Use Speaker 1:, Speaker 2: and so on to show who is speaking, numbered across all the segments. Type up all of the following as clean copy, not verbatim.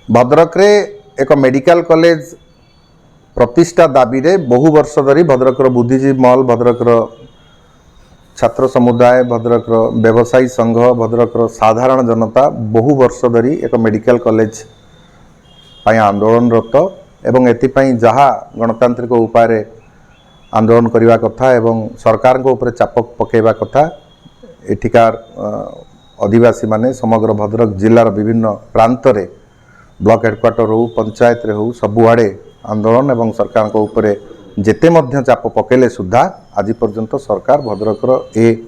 Speaker 1: भद्रक रे एक medical college प्रतिष्ठा दाबी रे बहु वर्ष धरी भद्रकर बुद्धिजीवी महल, भद्रकर छात्र समुदाय, भद्रकर व्यवसायी संघ, भद्रकर साधारण जनता बहु वर्ष धरी एक मेडिकल कॉलेज पाई आंदोलनरत एवं एथिपाई जहाँ गणतांत्रिक उपाय आंदोलन करने कथा एवं सरकार को ऊपर चाप पकेवा कथा एठिकार आदिवासी माने समग्र भद्रक जिलार विभिन्न प्रांत रे ब्लॉक हेडक्वार्टर हो, पंचायत रे हो, सबुआड़े आंदोलन एवं सरकार को ऊपर जेते मध्य चाप पकेले सुधा आज पर्यंत सरकार भद्रकर ए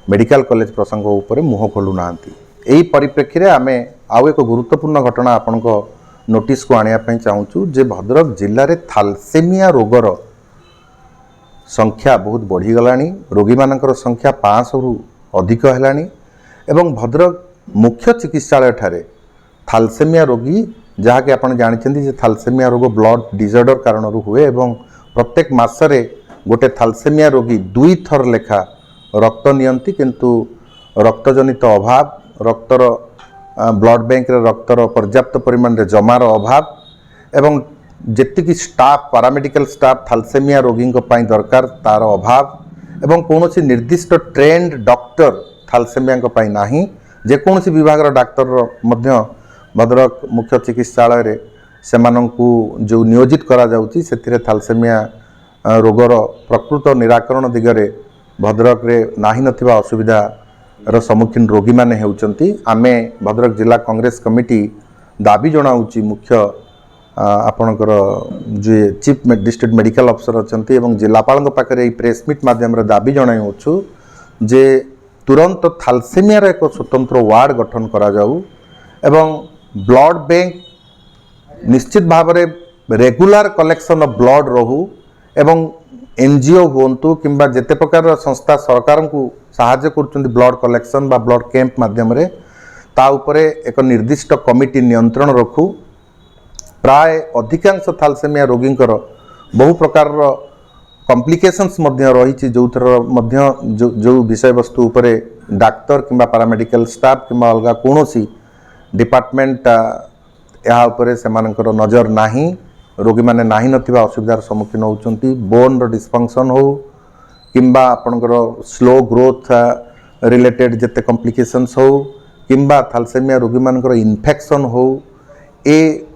Speaker 1: मेडिकल कॉलेज प्रसंग उपर मुह खोलु नांती। एही परिप्रेक्षी रे आमे आउ एक गुरुत्वपूर्ण घटना आपनक नोटिस को आनिया पई चाहूचु जे भद्रक जिल्ला रे थैलेसेमिया रोगर संख्या बहुत बढ़ी गलानी। रोगी मानकर संख्या 500 रु अधिक हेलानी एवं भद्रक मुख्य चिकित्सालय ठारे थैलेसेमिया रोगी जहाँकि आपन जानिछन्ती जे थैलेसेमिया रोग ब्लड डिसऑर्डर कारण हुए एवं प्रत्येक मासरे गोटे थैलेसेमिया रोगी 2 थर लेखा रक्त नियंती किंतु रक्तजनित अभाव, रक्तर ब्लड बैंक रे रक्तर पर्याप्त परिमाण रे जमार अभाव एवं जेतिकी स्टाफ पैरामेडिकल स्टाफ थैलेसेमिया रोगी दरकार तार अभाव एवं कौन निर्दिष्ट ट्रेंड डॉक्टर थैलेसेमिया नाही। जेकोसी विभाग डाक्तर मध्य भद्रक मुख्य चिकित्सालय रे सेमानंकु जो नियोजित करा जाउची सेथिरे थैलेसेमिया रोगर प्रकृत निराकरण दिगरे भद्रक रे नाही नथिबा असुविधा रो सम्मुखीन रोगी माने हेउचंती। आमे भद्रक जिला कांग्रेस कमिटी दाबी जणाउची मुख्य आपणकर जे चीफ डिस्ट्रिक्ट मेडिकल अफसर अछंती एवं जिलापाल पाखे प्रेस मीट माध्यम रे दाबी जणाउछु जे तुरंत थैलेसेमिया रे एक स्वतंत्र वार्ड गठन करा जाऊ एवं ब्लड बैंक निश्चित भाव रे रेगुलर कलेक्शन ऑफ ब्लड रहू एवं एनजीओ होंतु किंबा जेते प्रकार संस्था सरकार को सहायता करछन्ती ब्लड कलेक्शन बा ब्लड कैंप माध्यम रे ता उपरे एक निर्दिष्ट कमिटी नियंत्रण रखू। प्राय अधिकांश थैलेसेमिया रोगींकर बहु प्रकार कॉम्प्लिकेशंस मध्य रही जो थर मध्य जो विषय वस्तु उपरे डाक्तर किंबा पैरामेडिकल स्टाफ किंबा अलगा कोनोसी डिपार्टमेंट या उपरे सेमानकर नजर नाही। रोगी माने नाही नथिबा असुविधार सम्मुखीन होउचंती। बोन रो डिस्फंक्शन हो किंबा आपनकर स्लो ग्रोथ रिलेटेड जेते कॉम्प्लिकेशंस हो किंबा थैलेसेमिया रोगी मानकर इन्फेक्शन हो ए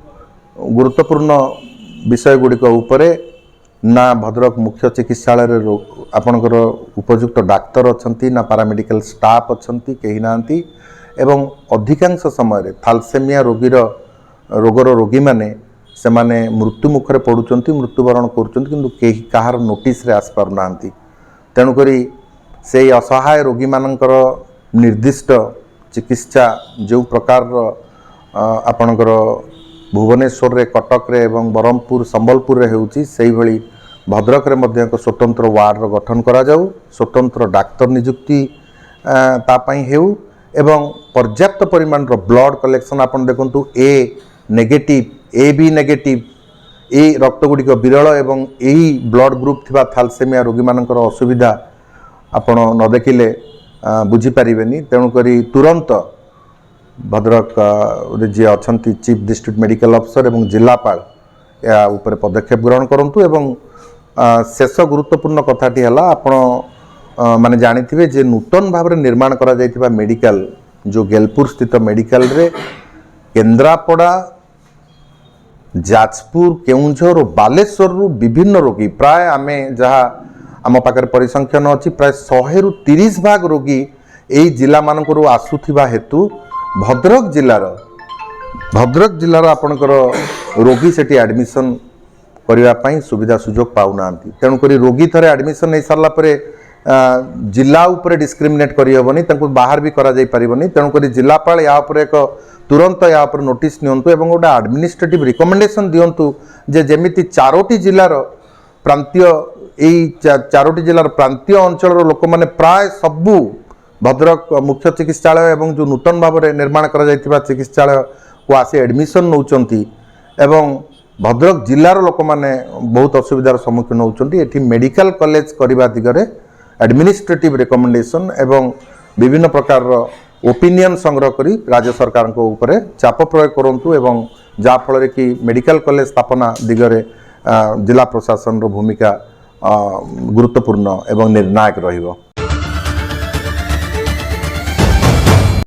Speaker 1: गुरुत्वपूर्ण विषय गुड़िक उपरे ना भद्रक मुख्य चिकित्सालय रे आपनकर उपयुक्त डाक्तर अछंती ना पैरामेडिकल स्टाफ अछंती केही नांती एवं अधिकांश समय थैलेसेमिया रोगर रोगी माने से माने मृत्यु मुखरे पड़ुचंती, मृत्युवरण करुचंती किंतु केही काहार नोटिस रे आस पारु नांती। तेणु करी से असहाय रोगी मानकर निर्दिष्ट चिकित्सा जो प्रकार आपनकर भुवनेश्वर रे, कटक रे एवं बरहमपुर संबलपुर रे हेउची सेही भली भद्रक रे मध्य एक स्वतंत्र वार्ड रो गठन करा जाऊ, स्वतंत्र डाक्तर नियुक्ति ता पई हेउ एवं पर्याप्त परिमाण रो ब्लड कलेक्शन आपन देखंतु ए नेगेटिव ए बी नेगेटिव ए रक्त गुड़िक विरल एवं यही ब्लड ग्रुप थिबा थैलेसेमिया रोगी मानकर असुविधा आपण न देखिले बुझी पारिबेनी। तेणु करी तुरंत भद्रक जे अछंती चीफ डिस्ट्रिक्ट मेडिकल अफसर एवं जिलापाल या ऊपर पदक्षेप ग्रहण करंतु एवं शेष गुरुत्वपूर्ण कथाटी हला आपण माने जानिथिबे जे नूतन भाव रे निर्माण करा जायतिबा मेडिकल जो गेलपुर स्थित मेडिकल रे केन्द्रापड़ा, जाजपुर, केउंझर और बालेश्वर रु विभिन्न रोगी प्राय आमे जहाँ आम पाखे परिसंख्यान अच्छी प्राय 100 रु 30 भाग रोगी यही जिला मानक आसुथिबा हेतु भद्रक जिलार आपणकर रोगी सेठी एडमिशन करिवा पई सुविधा सुजोग पाउनांती। तेणु करी रोगी थरे एडमिशन नहीं सारला परे जिला उपरे डिस्क्रिमिनेट करी हबनी, तांको बाहर भी करा जाई परिबनी। तेणु करी जिलापाल या उपरे एक तुरंत या पर नोटिस नियंतु एवं गोटे एडमिनिस्ट्रेटिव रिकमेंडेशन दियंतु जे जेमिति 4टी जिलार प्रांतीय एई 4टी जिलार प्रांतीय अंचल लोक माने प्राय सबु भद्रक मुख्य चिकित्सालय एवं जो नूतन भाव में निर्माण करा जायतिबा चिकित्सालय को आसी एडमिशन नौचंती एवं भद्रक जिलार लोक माने बहुत असुविधार सम्मुखीन होउचंती। एठी मेडिकल कॉलेज करबा दिगरे एडमिनिस्ट्रेटिव रिकमेंडेशन एवं विभिन्न प्रकार ओपिनियन संग्रह करी राज्य सरकार को ऊपर चाप प्रयोग करंतु एवं ଯାହାଫଳରେ କି ମେଡ଼ିକାଲ କଲେଜ ସ୍ଥାପନା ଦିଗରେ ଜିଲ୍ଲା ପ୍ରଶାସନର ଭୂମିକା ଗୁରୁତ୍ୱପୂର୍ଣ୍ଣ ଏବଂ ନିର୍ଣ୍ଣାୟକ ରହିବ।